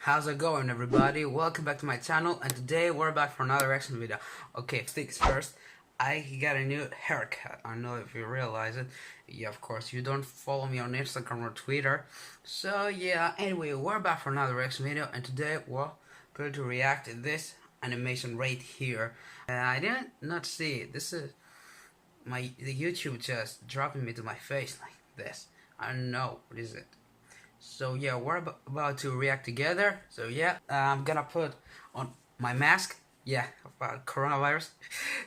How's it going, everybody? Welcome back to my channel, and today we're back for another reaction video. Okay, things first, I got a new haircut. I don't know if you realize it. Yeah, of course, you don't follow me on Instagram or Twitter. So yeah, anyway, we're back for another reaction video, and today we're going to react to this animation right here. I didn't not see it. This is the YouTube just dropping me to my face like this. I don't know what is it. So yeah, we're about to react together. So yeah, I'm gonna put on my mask. Yeah, about coronavirus.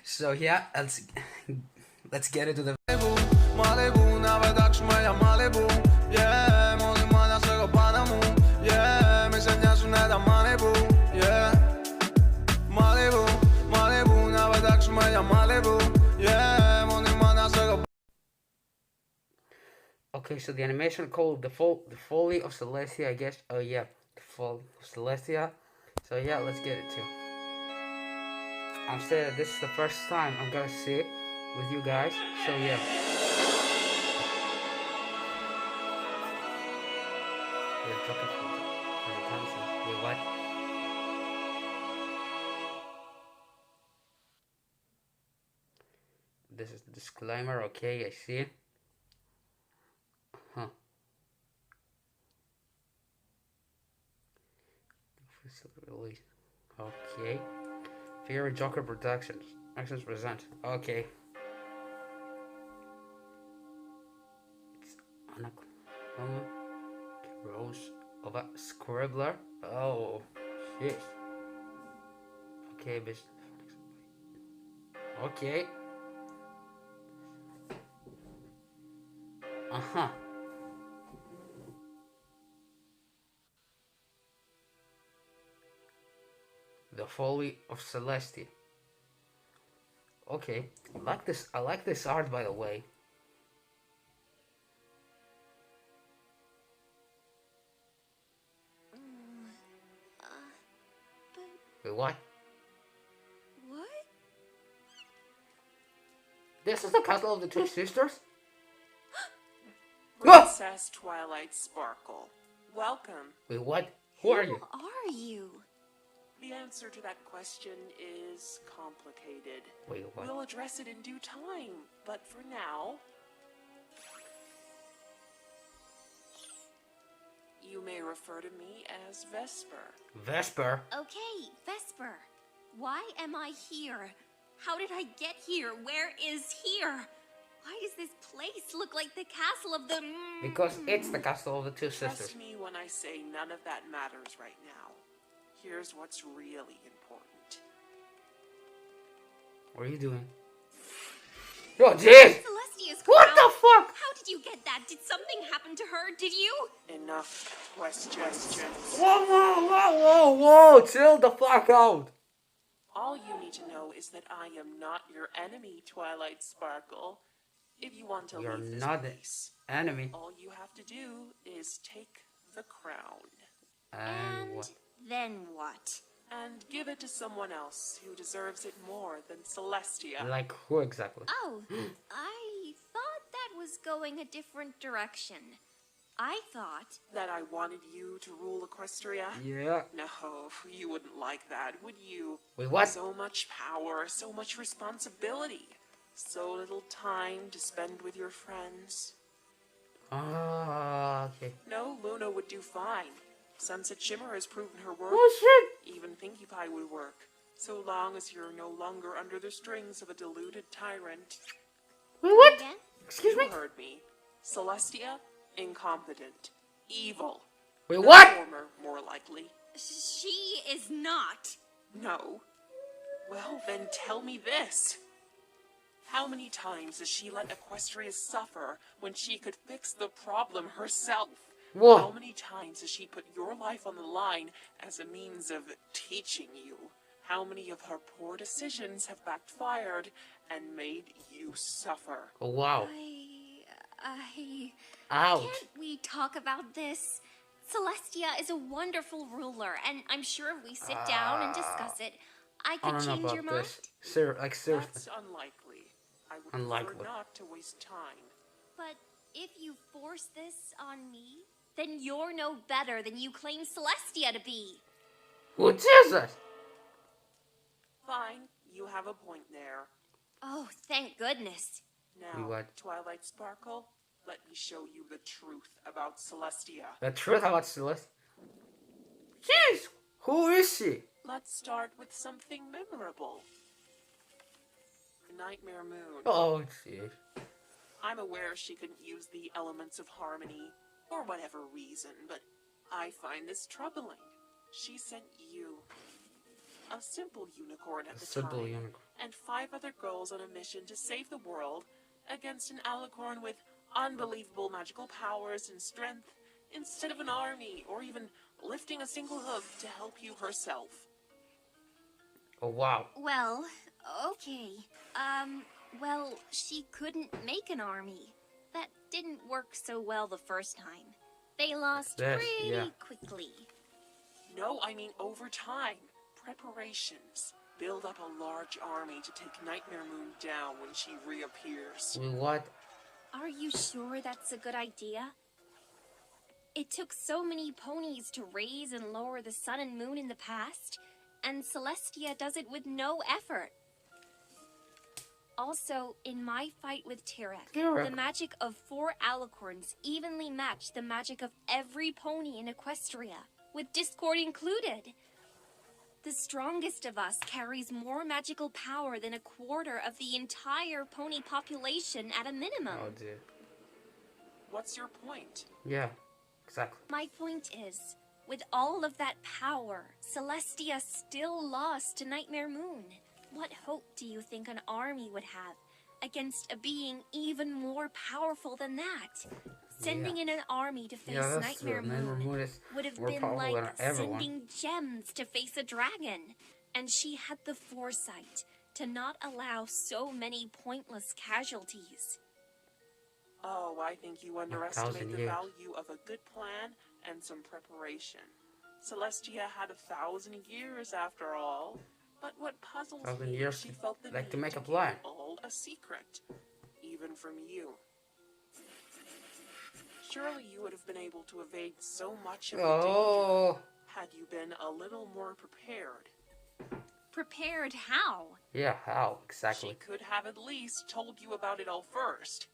So yeah, let's get into the Malibu, nawet jak szmeja Malibu. Yeah, może mania swego Panamu. Yeah, myślenia szuneda Malibu. Yeah, Malibu, Malibu, nawet jak szmeja Malibu. Yeah, może mania swego. Okay, so the animation called the Folly of Celestia, I guess. Oh yeah, the Folly of Celestia. So yeah, let's get it too. I'm saying this is the first time I'm gonna see it with you guys. So yeah. We're talking for the time since. Wait, what? This is the disclaimer. Okay, I see it. Huh. Release. Okay. Fear Joker Productions. Actions present. Okay. It's Anaconda. Rose of a Scribbler. Oh, shit. Okay, bitch. Okay. Uh-huh. The Folly of Celestia. Okay, I like this art, by the way. Wait, what? What? This is the castle of the two sisters? Princess Twilight Sparkle. Welcome. Wait, what? Who are you? Who are you? The answer to that question is complicated. Wait, what? We'll address it in due time, but for now, you may refer to me as Vesper. Vesper? Okay, Vesper. Why am I here? How did I get here? Where is here? Why does this place look like the castle of the... Because it's the castle of the two sisters. Trust me when I say none of that matters right now. Here's what's really important. What are you doing? Oh, jeez! Celestia's What crown. the fuck? How did you get that? Did something happen to her? Did you? Enough questions. Whoa, whoa, whoa, whoa, whoa! Chill the fuck out! All you need to know is that I am not your enemy, Twilight Sparkle. If you want to You're leave this not the place, enemy. all you have to do is take the crown. And what? Then what? And give it to someone else who deserves it more than Celestia. Like who exactly? Oh, I thought that was going a different direction. I thought... That I wanted you to rule Equestria? Yeah. No, you wouldn't like that, would you? Wait, what? So much power, so much responsibility. So little time to spend with your friends. Ah, okay. No, Luna would do fine. Sunset Shimmer has proven her worth. Oh shit! Even Pinkie Pie would work, so long as you're no longer under the strings of a deluded tyrant. Wait, what? Again? Excuse me? You heard me. Celestia, incompetent. Evil. Wait, The what? former, more likely. She is not. No. Well, then tell me this. How many times has she let Equestria suffer when she could fix the problem herself? Whoa. How many times has she put your life on the line as a means of teaching you? How many of her poor decisions have backfired and made you suffer? Oh, wow. Ouch. Can't we talk about this? Celestia is a wonderful ruler, and I'm sure if we sit down and discuss it, I I could don't know change about your mind. this. Seriously. That's unlikely. I would Unlikely. prefer not to waste time. But if you force this on me, Then you're no better than you claim Celestia to be. Who is it? Fine, you have a point there. Oh, thank goodness. Now, What? Twilight Sparkle, let me show you the truth about Celestia. The truth about Celeste. Jeez, who is she? Let's start with something memorable. Nightmare Moon. Oh, jeez. I'm aware she couldn't use the elements of harmony, for whatever reason, but I find this troubling. She sent you, a simple unicorn at the Simple time, unicorn. and 5 other girls on a mission to save the world against an alicorn with unbelievable magical powers and strength, instead of an army, or even lifting a single hoof to help you herself. Oh, wow. Well, okay. Well, she couldn't make an army. That didn't work so well the first time. They lost pretty quickly. No, I mean over time. Preparations. Build up a large army to take Nightmare Moon down when she reappears. Wait, what? Are you sure that's a good idea? It took so many ponies to raise and lower the sun and moon in the past, and Celestia does it with no effort. Also, in my fight with Tirek, the magic of 4 alicorns evenly matched the magic of every pony in Equestria, with Discord included. The strongest of us carries more magical power than a quarter of the entire pony population at a minimum. Oh, dear. What's your point? Yeah, exactly. My point is, with all of that power, Celestia still lost to Nightmare Moon. What hope do you think an army would have against a being even more powerful than that? Sending in an army to face Nightmare Moon would have been like sending gems to face a dragon. And she had the foresight to not allow so many pointless casualties. Oh, I think you underestimate the value of a good plan and some preparation. Celestia had 1,000 years after all. But what puzzles me is she felt the need to make a keep plan. it all a secret, even from you. Surely you would have been able to evade so much of the danger had you been a little more prepared. Prepared how? Yeah, how exactly? She could have at least told you about it all first.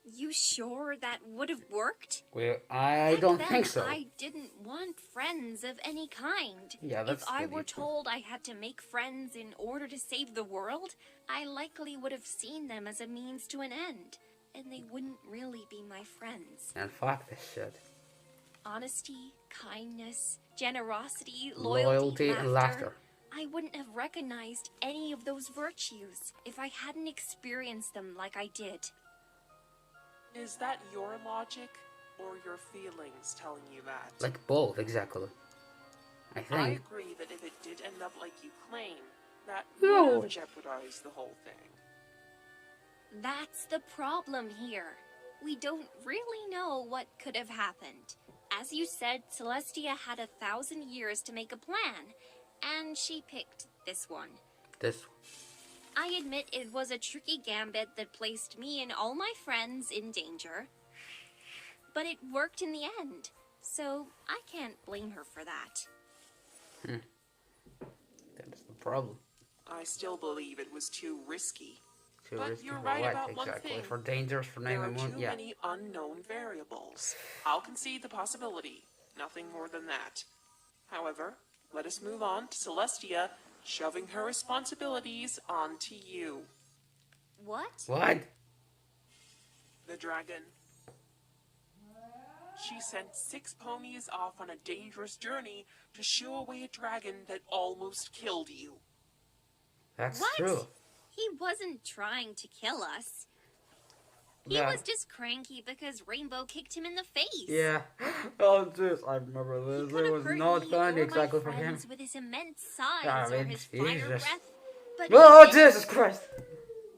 You sure that would have worked? Well, I don't think so. I didn't want friends of any kind. Yeah, that's If I were told I had to make friends in order to save the world, I likely would have seen them as a means to an end, and they wouldn't really be my friends. And fuck this shit. Honesty, kindness, generosity, loyalty and laughter. I wouldn't have recognized any of those virtues if I hadn't experienced them like I did. Is that your logic, or your feelings telling you that? Like both, exactly. I think. I agree that if it did end up like you claim, that would have jeopardized the whole thing. That's the problem here. We don't really know what could have happened. As you said, Celestia had 1,000 years to make a plan, and she picked this one. I admit it was a tricky gambit that placed me and all my friends in danger. But it worked in the end, so I can't blame her for that. That's the problem. I still believe it was too risky. Too But risky you're for right what, about exactly? one thing. For dangers, for There Nightmare are Moon, too many unknown variables. I'll concede the possibility. Nothing more than that. However, let us move on to Celestia shoving her responsibilities onto you. What? What? The dragon. She sent 6 ponies off on a dangerous journey to shoo away a dragon that almost killed you. That's What? true. He wasn't trying to kill us. He was just cranky because Rainbow kicked him in the face. Yeah. Oh, jeez, I remember this. He It was not fun exactly for him. with his immense size or his fire Jesus. breath. But Oh, Jesus Christ!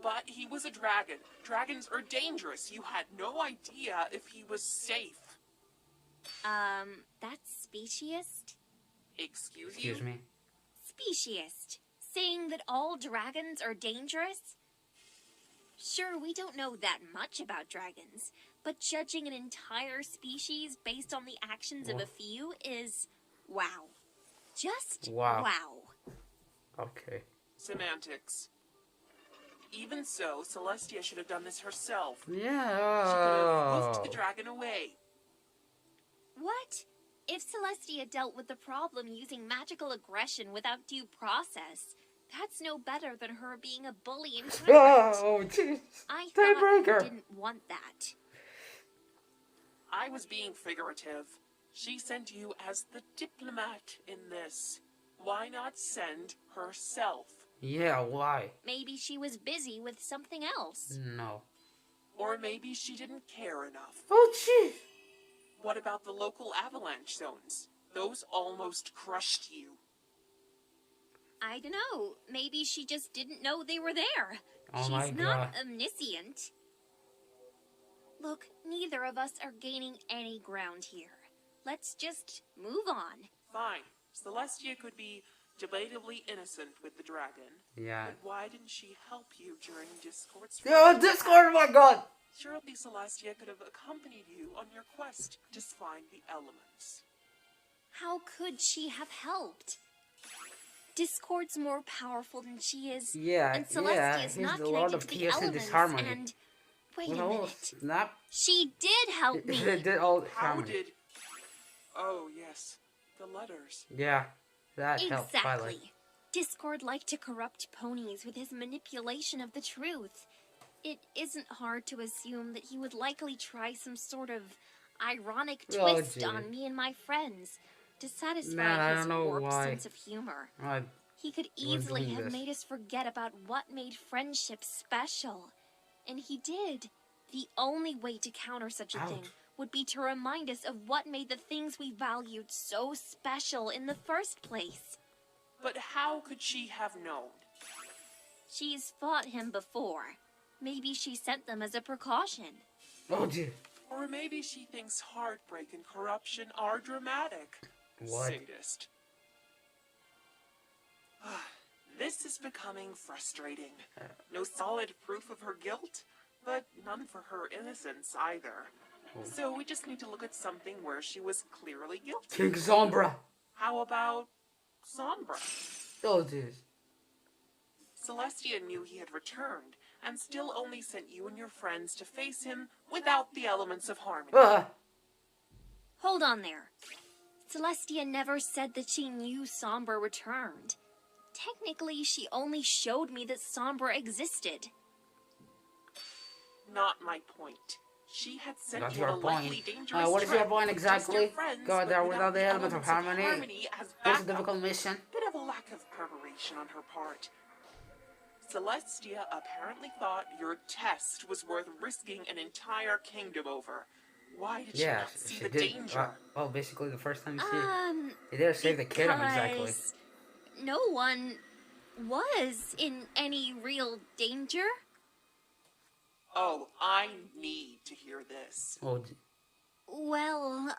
But he was a dragon. Dragons are dangerous. You had no idea if he was safe. That's speciest? Excuse me? Speciest. Saying that all dragons are dangerous? Sure, we don't know that much about dragons, But judging an entire species based on the actions of a few is, wow. Just wow. Okay. Semantics. Even so, Celestia should have done this herself. Yeah. She could have moved the dragon away. What? If Celestia dealt with the problem using magical aggression without due process, that's no better than her being a bully and tyrant. Oh, jeez. I thought Daybreaker. you didn't want that. I was being figurative. She sent you as the diplomat in this. Why not send herself? Yeah, why? Maybe she was busy with something else. No. Or maybe she didn't care enough. Oh, jeez. What about the local avalanche zones? Those almost crushed you. I don't know. Maybe she just didn't know they were there. Oh my She's not God. omniscient. Look, neither of us are gaining any ground here. Let's just move on. Fine. Celestia could be debatably innocent with the dragon. Yeah. But why didn't she help you during Discord's... Oh, Discord, oh my God. Surely Celestia could have accompanied you on your quest to find the elements. How could she have helped? Discord's more powerful than she is. Yeah, and Celestia's he's not the Lord connected of to the Chaos and elements. Disharmony. And wait With a all minute. snap. She did help me. They did all How harmony. did... Oh, yes. The letters. Yeah, that helped Twilight. Exactly. Discord liked to corrupt ponies with his manipulation of the truth. It isn't hard to assume that he would likely try some sort of ironic twist on me and my friends to satisfy his warped sense of humor. He could easily have made us forget about what made friendship special. And he did. The only way to counter such a thing would be to remind us of what made the things we valued so special in the first place. But how could she have known? She's fought him before. Maybe she sent them as a precaution. Oh, dear. Or maybe she thinks heartbreak and corruption are dramatic. What? Sadist. This is becoming frustrating. No solid proof of her guilt, but none for her innocence either. So we just need to look at something where she was clearly guilty. King Sombra. How about Sombra? Oh, dear. Celestia knew he had returned, and still only sent you and your friends to face him without the elements of harmony. Hold on there. Celestia never said that she knew Sombra returned. Technically, she only showed me that Sombra existed. Not my point. She had sent That's you a your likely point. dangerous What is your trip. point exactly? Go there without the element of elements harmony. as It's a backup. difficult mission. Bit of a lack of preparation on her part. Celestia apparently thought your test was worth risking an entire kingdom over. Why did she not see the danger? Well, basically the first time you see it, you didn't save the kid exactly. No one was in any real danger. Oh, I need to hear this. Oh, Well,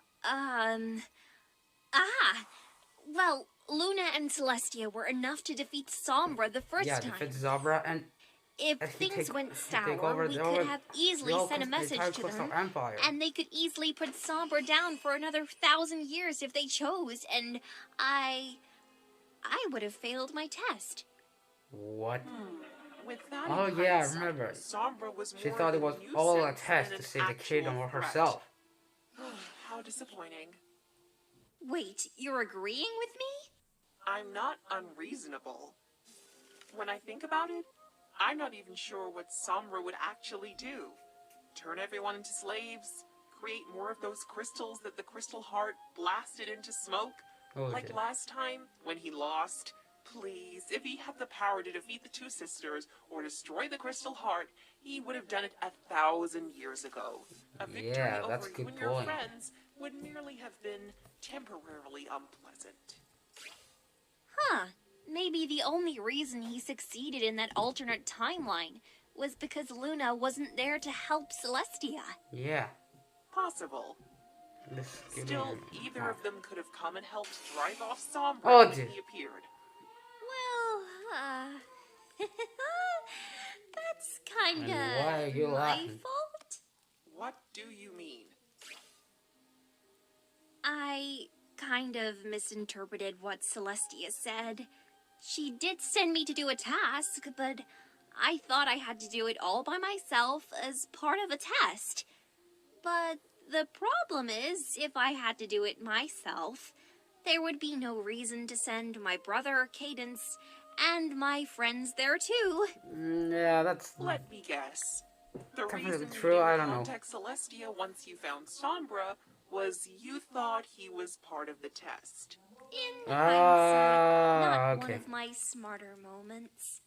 well, Luna and Celestia were enough to defeat Sombra the first time. defeat Sombra, and if things went sour, we could have easily sent a message to them, and they could easily put Sombra down for another 1,000 years if they chose, and I would have failed my test. What? With that Oh in yeah, I hindsight, remember. Sombra was She more thought it of a was all a nuisance test than to an save the kid actual or threat. herself. How disappointing. Wait, you're agreeing with me? I'm not unreasonable. When I think about it, I'm not even sure what Sombra would actually do. Turn everyone into slaves? Create more of those crystals that the Crystal Heart blasted into smoke? Like last time, when he lost? Please, if he had the power to defeat the two sisters or destroy the Crystal Heart, he would have done it 1,000 years ago. A victory that's over a good you and your point. friends would merely have been temporarily unpleasant. Huh. Maybe the only reason he succeeded in that alternate timeline was because Luna wasn't there to help Celestia. Yeah. Possible. Still, either of them could have come and helped drive off Sombra when he appeared. Well, that's kinda Why are you my laughing? fault. What do you mean? I kind of misinterpreted what Celestia said. She did send me to do a task, but I thought I had to do it all by myself as part of a test. But the problem is, if I had to do it myself, there would be no reason to send my brother, Cadence, and my friends there too. Yeah, that's Let me guess. The definitely reason true. you I didn't don't know. contact Celestia once you found Sombra was you thought he was part of the test. In hindsight, not Okay. one of my smarter moments.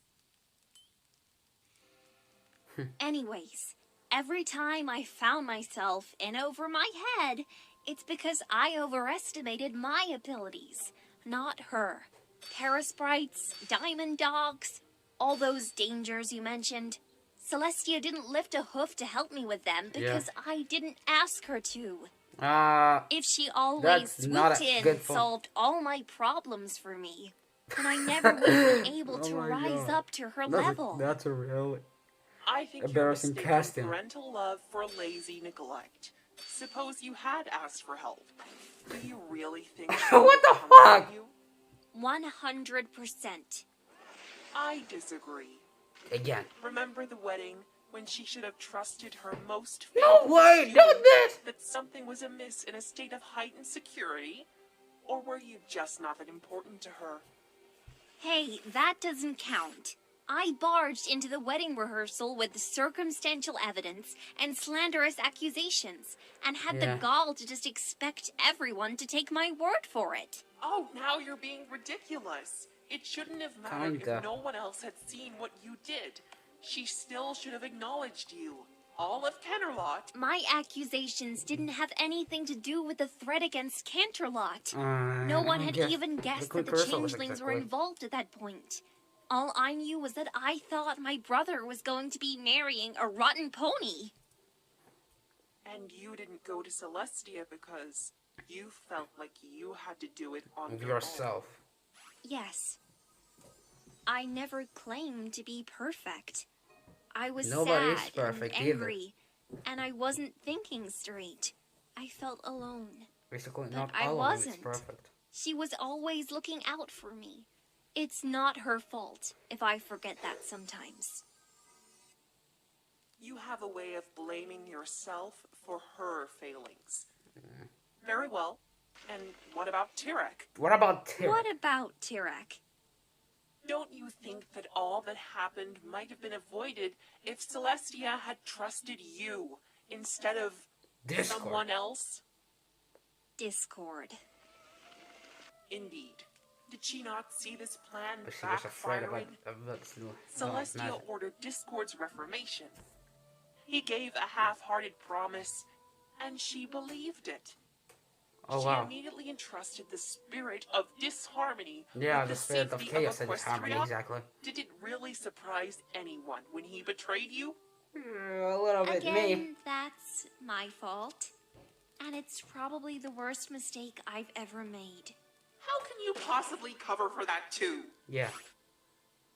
Anyways, every time I found myself in over my head, it's because I overestimated my abilities, not her. Parasprites, diamond dogs, all those dangers you mentioned. Celestia didn't lift a hoof to help me with them because I didn't ask her to. If she always That's not swooped a in good and phone. solved all my problems for me, then I never would have been able to my rise God. up to her level. That's a real I think you're embarrassing mistaking casting. parental love for lazy neglect. Suppose you had asked for help. Do you really think she What would the come to fuck? you? 100%. I disagree. Again. Remember the wedding when she should have trusted her most No faithful way, student don't this! that something was amiss in a state of heightened security? Or were you just not that important to her? Hey, that doesn't count. I barged into the wedding rehearsal with circumstantial evidence and slanderous accusations, and had the gall to just expect everyone to take my word for it. Oh, now you're being ridiculous. It shouldn't have mattered Kinda. if no one else had seen what you did. She still should have acknowledged you. All of Kennerlot. My accusations didn't have anything to do with the threat against Canterlot. No one had even guessed that the changelings were involved at that point. All I knew was that I thought my brother was going to be marrying a rotten pony. And you didn't go to Celestia because you felt like you had to do it on Yourself. Yes. I never claimed to be perfect. I was Nobody sad is perfect and angry, and I wasn't thinking straight. I felt alone. Basically, But not I all of it is wasn't. perfect. She was always looking out for me. It's not her fault if I forget that sometimes. You have a way of blaming yourself for her failings. Very well. And what about Tyrek? What about Tyr? What about Tyrek? Don't you think that all that happened might have been avoided if Celestia had trusted you instead of someone else? Discord. Indeed. Did she not see this plan But she was afraid backfiring? about Celestia ordered Discord's reformation. He gave a half-hearted promise, and she believed it. Oh, she wow. immediately entrusted the spirit of disharmony Yeah, with the spirit of safety chaos and disharmony, Equestria. exactly. Did it really surprise anyone when he betrayed you? A little bit Again, me. that's my fault. And it's probably the worst mistake I've ever made. How can you possibly cover for that too? Yeah.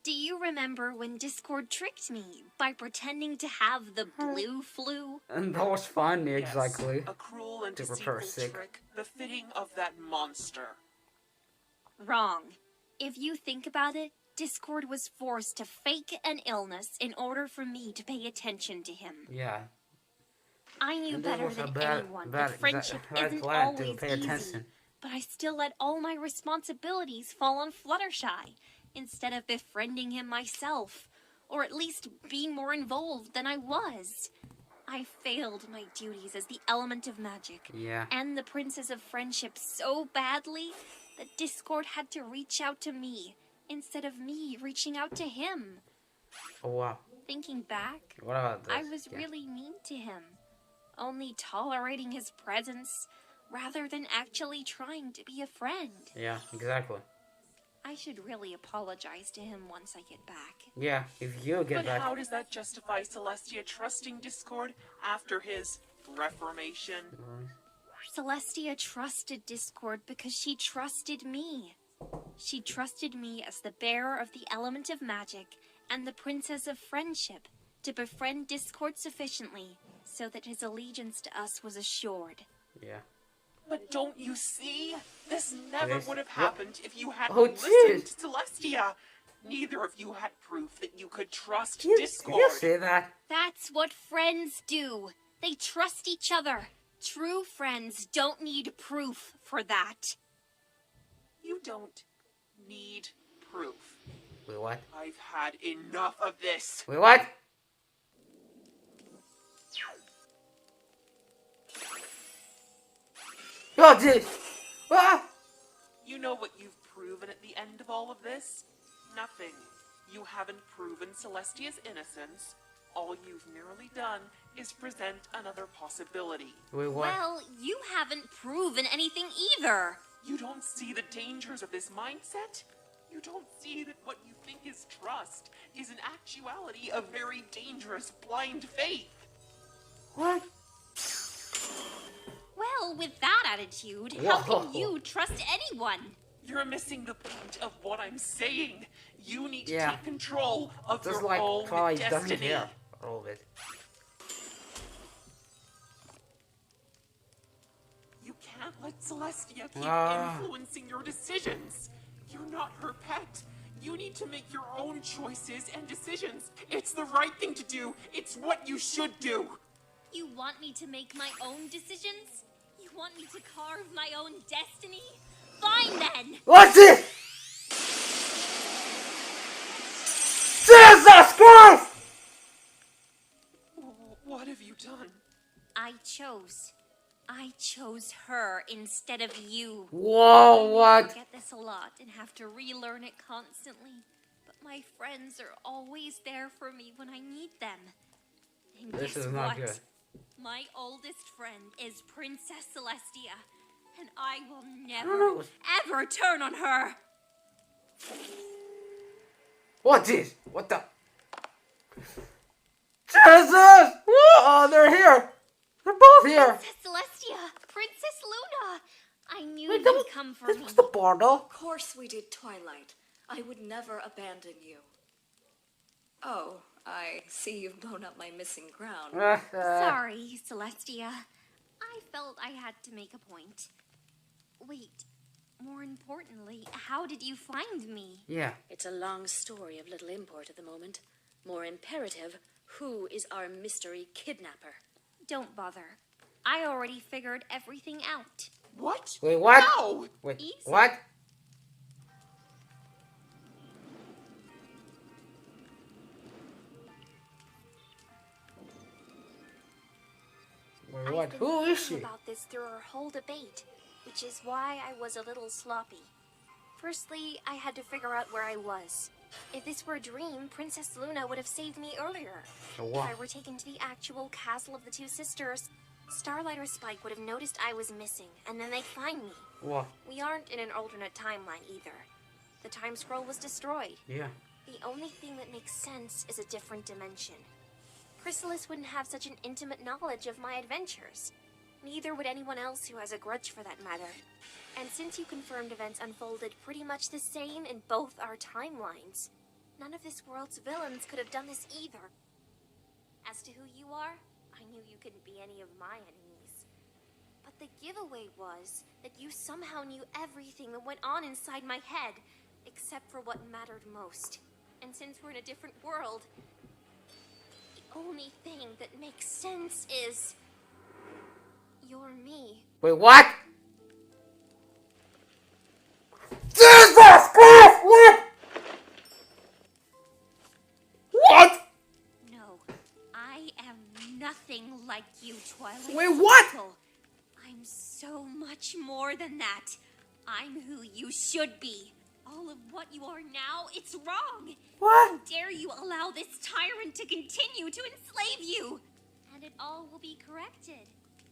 Do you remember when Discord tricked me by pretending to have the blue flu? And that was fun, Yes, exactly. a cruel and To prepare deceitful sick. trick befitting of that monster. Wrong. If you think about it, Discord was forced to fake an illness in order for me to pay attention to him. Yeah. I knew And that better was a than bad- anyone bad- that friendship red isn't flag to always pay easy. attention. But I still let all my responsibilities fall on Fluttershy, instead of befriending him myself, or at least being more involved than I was. I failed my duties as the element of magic, Yeah. and the princess of friendship so badly that Discord had to reach out to me, instead of me reaching out to him. Oh, wow. Thinking back, What about this? I was really mean to him, only tolerating his presence, rather than actually trying to be a friend. Yeah, exactly. I should really apologize to him once I get back. Yeah, if you get But back... how does that justify Celestia trusting Discord after his reformation? Celestia trusted Discord because she trusted me. She trusted me as the bearer of the element of magic and the princess of friendship to befriend Discord sufficiently so that his allegiance to us was assured. Yeah. But don't you see? This never Yes. would have happened if you hadn't Oh, listened jeez. to Celestia. Neither of you had proof that you could trust You Discord. say that? That's what friends do. They trust each other. True friends don't need proof for that. You don't need proof. Wait, what? I've had enough of this. Wait, what? Oh, jeez. Ah! You know what you've proven at the end of all of this? Nothing. You haven't proven Celestia's innocence. All you've merely done is present another possibility. Wait, what? Well, you haven't proven anything either. You don't see the dangers of this mindset? You don't see that what you think is trust is in actuality a very dangerous blind faith? What? Well, with that attitude, how can you trust anyone? You're missing the point of what I'm saying. You need to Yeah. take control of Just your like own Twilight doesn't destiny. care. All of it. You can't let Celestia keep Ah. influencing your decisions. You're not her pet. You need to make your own choices and decisions. It's the right thing to do. It's what you should do. You want me to make my own decisions? You want me to carve my own destiny? Fine then! What's this? Jesus Christ! What have you done? I chose her instead of you. Whoa, I what? forget this a lot and have to relearn it constantly. But my friends are always there for me when I need them. And This guess is not what? good. My oldest friend is Princess Celestia, and I will don't never, know. ever turn on her. What's this? What the? Jesus! Whoa, they're here! They're both here! Princess Celestia, Princess Luna. I knew Wait, you'd that come for this me. was the portal? Of course we did, Twilight. I would never abandon you. Oh, I see you've blown up my missing crown. Sorry, Celestia. I felt I had to make a point. Wait, more importantly, how did you find me? Yeah. It's a long story of little import at the moment. More imperative, who is our mystery kidnapper? Don't bother. I already figured everything out. What? Wait, what? No! Wait, Easy. what? Wait, what? I've been Who is thinking she? about this through our whole debate, which is why I was a little sloppy. Firstly, I had to figure out where I was. If this were a dream, Princess Luna would have saved me earlier. So If what? I were taken to the actual castle of the two sisters, Starlight or Spike would have noticed I was missing, and then they'd find me. What? We aren't in an alternate timeline either. The time scroll was destroyed. Yeah. The only thing that makes sense is a different dimension. Chrysalis wouldn't have such an intimate knowledge of my adventures. Neither would anyone else who has a grudge for that matter. And since you confirmed events unfolded pretty much the same in both our timelines, none of this world's villains could have done this either. As to who you are, I knew you couldn't be any of my enemies. But the giveaway was that you somehow knew everything that went on inside my head, except for what mattered most. And since we're in a different world, the only thing that makes sense is you're me. Wait, what? Jesus Christ! What? What? No, I am nothing like you, Twilight. Wait, what? Sparkle. I'm so much more than that. I'm who you should be. All of what you are now, it's wrong. What? How dare you allow this tyrant to continue to enslave you? And it all will be corrected,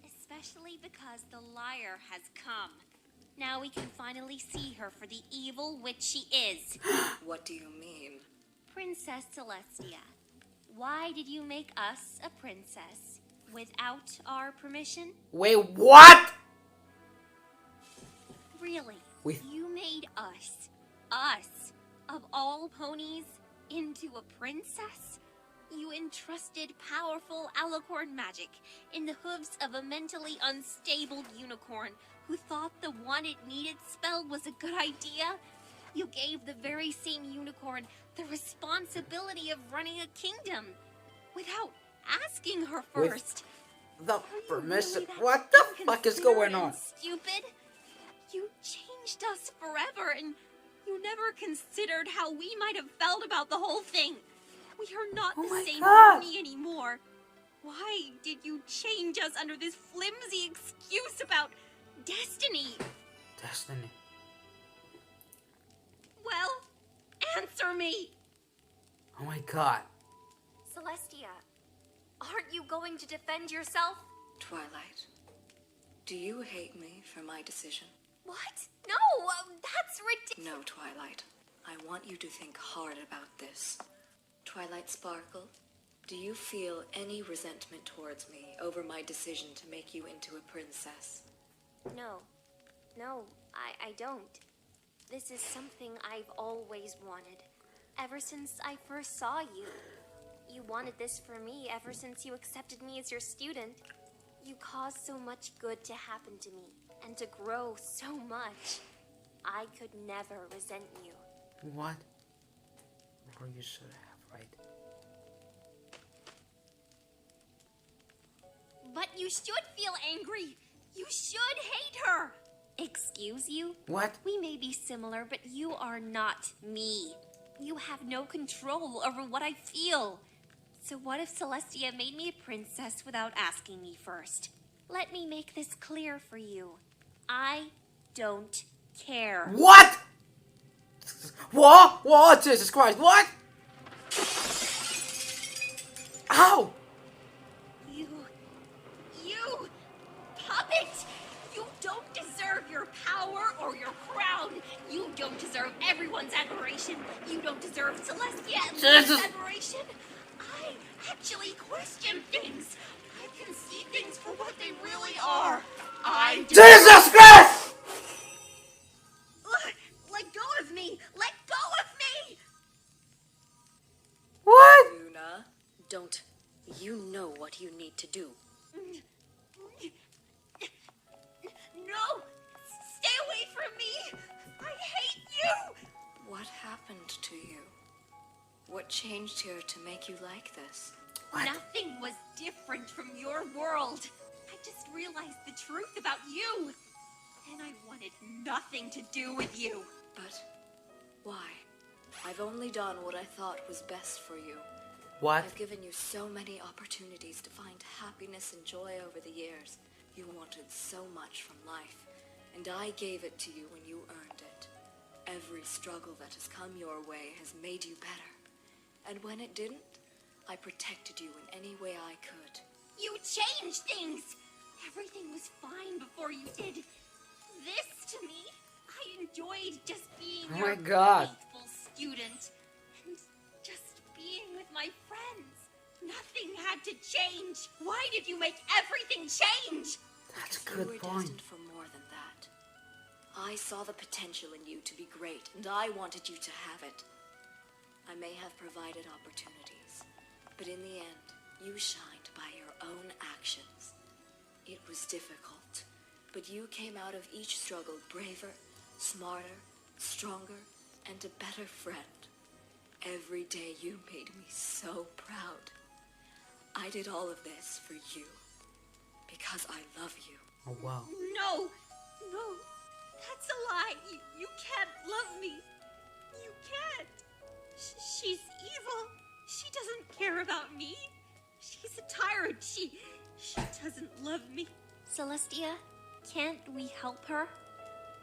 especially because the liar has come. Now we can finally see her for the evil witch she is. What do you mean? Princess Celestia, why did you make us a princess without our permission? Wait, what? Really? With- You made us, of all ponies, into a princess? You entrusted powerful alicorn magic in the hooves of a mentally unstable unicorn who thought the one it needed spell was a good idea. You gave the very same unicorn the responsibility of running a kingdom without asking her first. The Are you permission. really that What the fuck is inconsiderate going on? and stupid? You changed us forever, and you never considered how we might have felt about the whole thing. We are not Oh the my same God. pony anymore. Why did you change us under this flimsy excuse about destiny? Destiny. Well, answer me. Oh my God. Celestia, aren't you going to defend yourself? Twilight, do you hate me for my decision? What? No, that's ridiculous. No, Twilight. I want you to think hard about this. Twilight Sparkle, do you feel any resentment towards me over my decision to make you into a princess? No, I don't. This is something I've always wanted. Ever since I first saw you. You wanted this for me ever since you accepted me as your student. You caused so much good to happen to me, and to grow so much. I could never resent you. What? Or you should have, right? But you should feel angry. You should hate her. Excuse you? What? We may be similar, but you are not me. You have no control over what I feel. So what if Celestia made me a princess without asking me first? Let me make this clear for you. I don't care. What? What? Jesus Christ, what? Ow! You puppet! You don't deserve your power or your crown. You don't deserve everyone's admiration. You don't deserve Celestia and Leah's Jesus. admiration. I actually question things. I can see things for what they really are. I do. Jesus Christ! Let go of me! Let go of me! What? Luna, don't. You know what you need to do. No! Stay away from me! I hate you! What happened to you? What changed here to make you like this? What? Nothing was different from your world. I just realized the truth about you. And I wanted nothing to do with you. But why? I've only done what I thought was best for you. What? I've given you so many opportunities to find happiness and joy over the years. You wanted so much from life, and I gave it to you when you earned it. Every struggle that has come your way has made you better. And when it didn't, I protected you in any way I could. You changed things. Everything was fine before you did this to me. I enjoyed just being Oh your my God. faithful student and just being with my friends. Nothing had to change. Why did you make everything change? That's a You good were point. destined for more than that. I saw the potential in you to be great, and I wanted you to have it. I may have provided opportunities, but in the end, you shined by your own actions. It was difficult, but you came out of each struggle braver, smarter, stronger, and a better friend. Every day you made me so proud. I did all of this for you, because I love you. Oh wow. No, that's a lie. You can't love me. You can't. She's evil. She doesn't care about me. She's a tyrant. She doesn't love me. Celestia, can't we help her?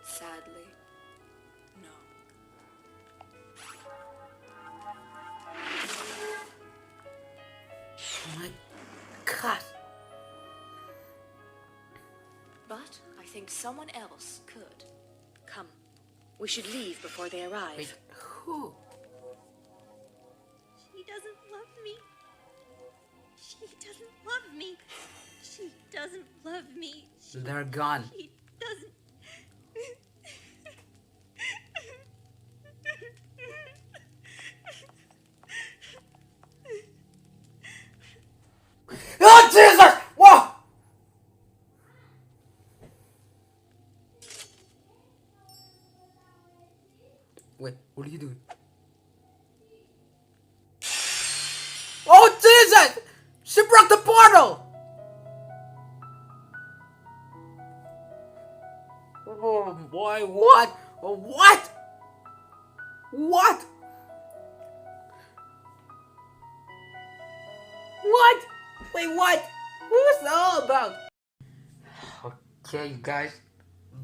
Sadly, no. Oh my God. But I think someone else could. Come. We should leave before they arrive. Wait, who? She doesn't love me. She doesn't love me. She doesn't love me. They're gone. She doesn't. Wait, what are you doing? Oh Jesus! She broke the portal! Oh boy, what? Oh, what? What? What? Wait, what? What was that all about? Okay, you guys,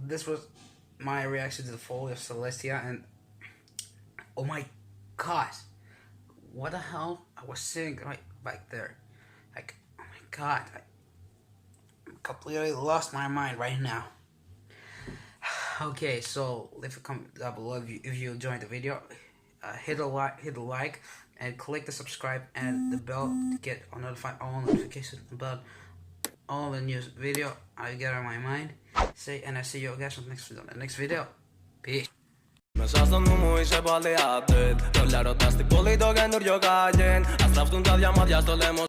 this was my reaction to the Folly of Celestia, and oh my gosh, what the hell? I was sitting right back there, like, oh my god, I completely lost my mind right now. Okay, so leave a comment down below if you enjoyed the video. Hit the like, and click the subscribe and the bell to get notified all notifications about all the new video I get on my mind. And I see you guys on the next video. Peace. Mesaj të numu ishe bali atit Të lero tas t'i poli do gëndur jo ka gjen As traftu në të dhja madja sto lemo